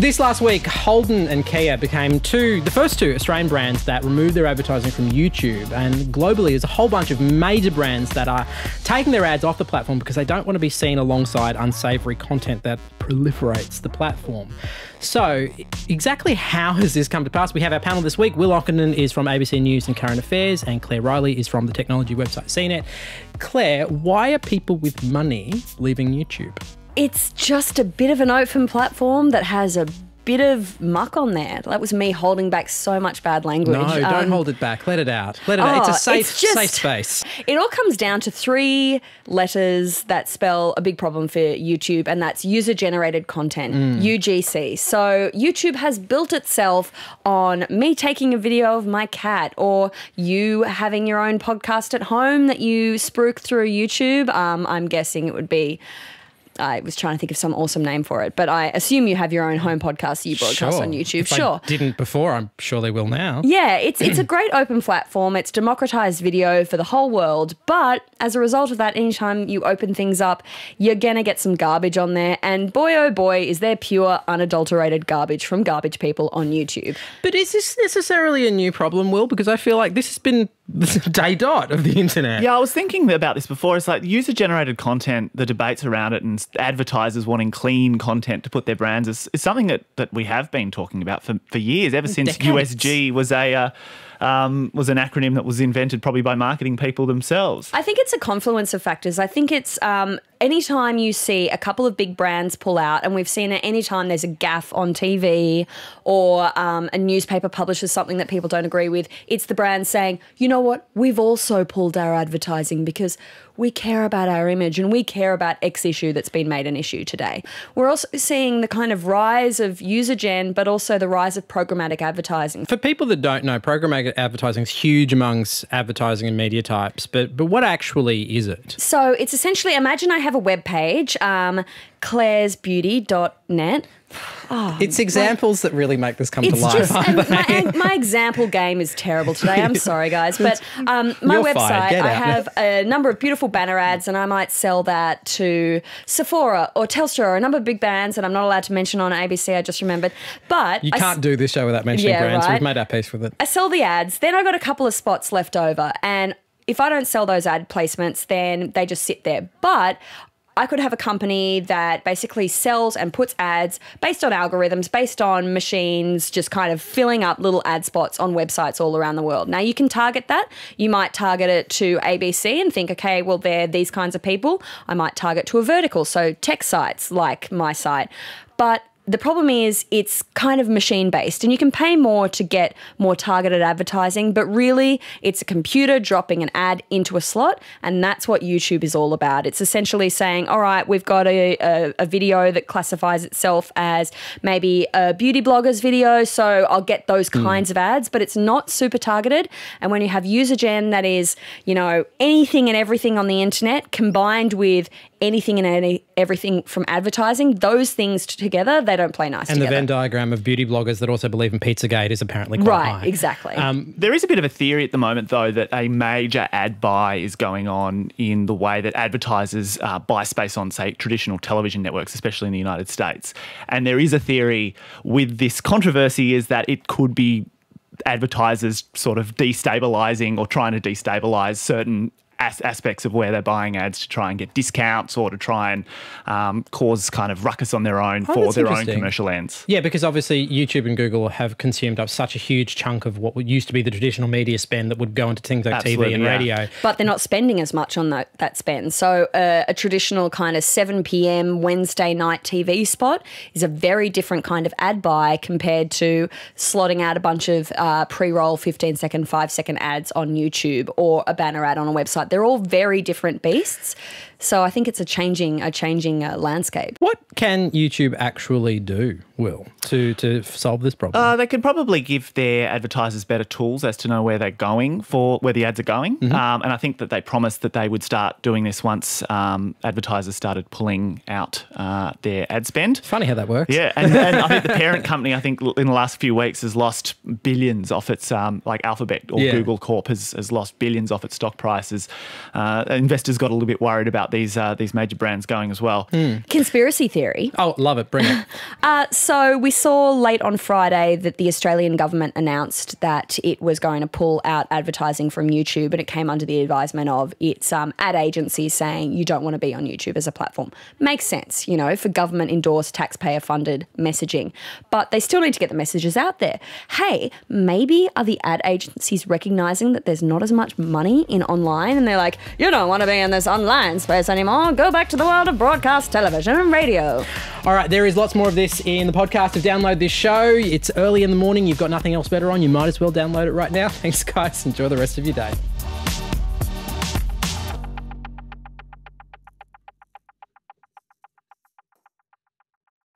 This last week, Holden and Kia became the first two Australian brands that removed their advertising from YouTube. And globally, there's a whole bunch of major brands that are taking their ads off the platform because they don't want to be seen alongside unsavoury content that proliferates the platform. So exactly how has this come to pass? We have our panel this week. Will Ockenden is from ABC News and Current Affairs, and Claire Riley is from the technology website CNET. Claire, why are people with money leaving YouTube? It's just a bit of an open platform that has a bit of muck on there. That was me holding back so much bad language. No, don't hold it back. Let it out. Let it out. It's a safe space. It all comes down to 3 letters that spell a big problem for YouTube, and that's user-generated content, UGC. So YouTube has built itself on me taking a video of my cat, or you having your own podcast at home that you spruik through YouTube. I'm guessing it would be... I was trying to think of some awesome name for it, but I assume you have your own home podcast that you broadcast on YouTube. If I didn't before, I'm sure they will now. Yeah, it's a great open platform. It's democratized video for the whole world. But as a result of that, anytime you open things up, you're going to get some garbage on there. And boy, oh boy, is there pure, unadulterated garbage from garbage people on YouTube. But is this necessarily a new problem, Will? Because I feel like this has been the day dot of the internet. Yeah, I was thinking about this before. It's like user-generated content, the debates around it, and advertisers wanting clean content to put their brands is something that we have been talking about for years, ever since Decades. USG was was an acronym that was invented probably by marketing people themselves. I think it's a confluence of factors. I think it's anytime you see a couple of big brands pull out, and we've seen it anytime there's a gaffe on TV or a newspaper publishes something that people don't agree with, it's the brand saying, you know what, we've also pulled our advertising because we care about our image and we care about X issue that's been made an issue today. We're also seeing the kind of rise of user gen, but also the rise of programmatic advertising. For people that don't know, programmatic advertising is huge amongst advertising and media types, but what actually is it? So it's essentially, imagine I have a web page, clairesbeauty.net. Oh, it's examples that really make this come to life. My example game is terrible today. I'm sorry, guys. But my website, I have a number of beautiful banner ads, and I might sell that to Sephora or Telstra or a number of big brands that I'm not allowed to mention on ABC, I just remembered. But you can't do this show without mentioning brands. Right. We've made our peace with it. I sell the ads. Then I got a couple of spots left over. And if I don't sell those ad placements, then they just sit there. But I could have a company that basically sells and puts ads based on algorithms, based on machines, just kind of filling up little ad spots on websites all around the world. Now, you can target that. You might target it to ABC and think, okay, well, they're these kinds of people. I might target to a vertical, so tech sites like my site. But the problem is it's kind of machine-based, and you can pay more to get more targeted advertising, but really it's a computer dropping an ad into a slot, and that's what YouTube is all about. It's essentially saying, all right, we've got a video that classifies itself as maybe a beauty blogger's video, so I'll get those kinds of ads, but it's not super targeted. And when you have user gen, that is, you know, anything and everything on the internet combined with anything and everything from advertising, those things together, they don't play nice together. And the Venn diagram of beauty bloggers that also believe in Pizzagate is apparently quite high. Right, exactly. There is a bit of a theory at the moment, though, that a major ad buy is going on in the way that advertisers buy space on, say, traditional television networks, especially in the United States. And there is a theory with this controversy is that it could be advertisers sort of destabilising or trying to destabilise certain aspects of where they're buying ads to try and get discounts or to try and cause kind of ruckus on their own for their own commercial ends. Yeah, because obviously YouTube and Google have consumed up such a huge chunk of what used to be the traditional media spend that would go into things like TV and radio. But they're not spending as much on that spend. So a traditional kind of 7 p.m. Wednesday night TV spot is a very different kind of ad buy compared to slotting out a bunch of pre-roll 15-second, 5-second ads on YouTube or a banner ad on a website. They're all very different beasts. So I think it's a changing landscape. What can YouTube actually do, Will, to solve this problem? They could probably give their advertisers better tools as to know where they're going where the ads are going. And I think that they promised that they would start doing this once advertisers started pulling out their ad spend. Funny how that works. Yeah, and I think the parent company, I think in the last few weeks has lost billions off its, like Alphabet or Google Corp has lost billions off its stock prices. Investors got a little bit worried about about these major brands going as well. Conspiracy theory. Oh, love it. Bring it. So we saw late on Friday that the Australian government announced that it was going to pull out advertising from YouTube, and it came under the advisement of its ad agencies saying you don't want to be on YouTube as a platform. Makes sense, you know, for government-endorsed, taxpayer-funded messaging. But they still need to get the messages out there. Hey, maybe are the ad agencies recognising that there's not as much money in online, and they're like, you don't want to be in this online space anymore. Go back to the world of broadcast television and radio. All right, there is lots more of this in the podcast of Download This Show. It's early in the morning. You've got nothing else better on. You might as well download it right now. Thanks, guys. Enjoy the rest of your day.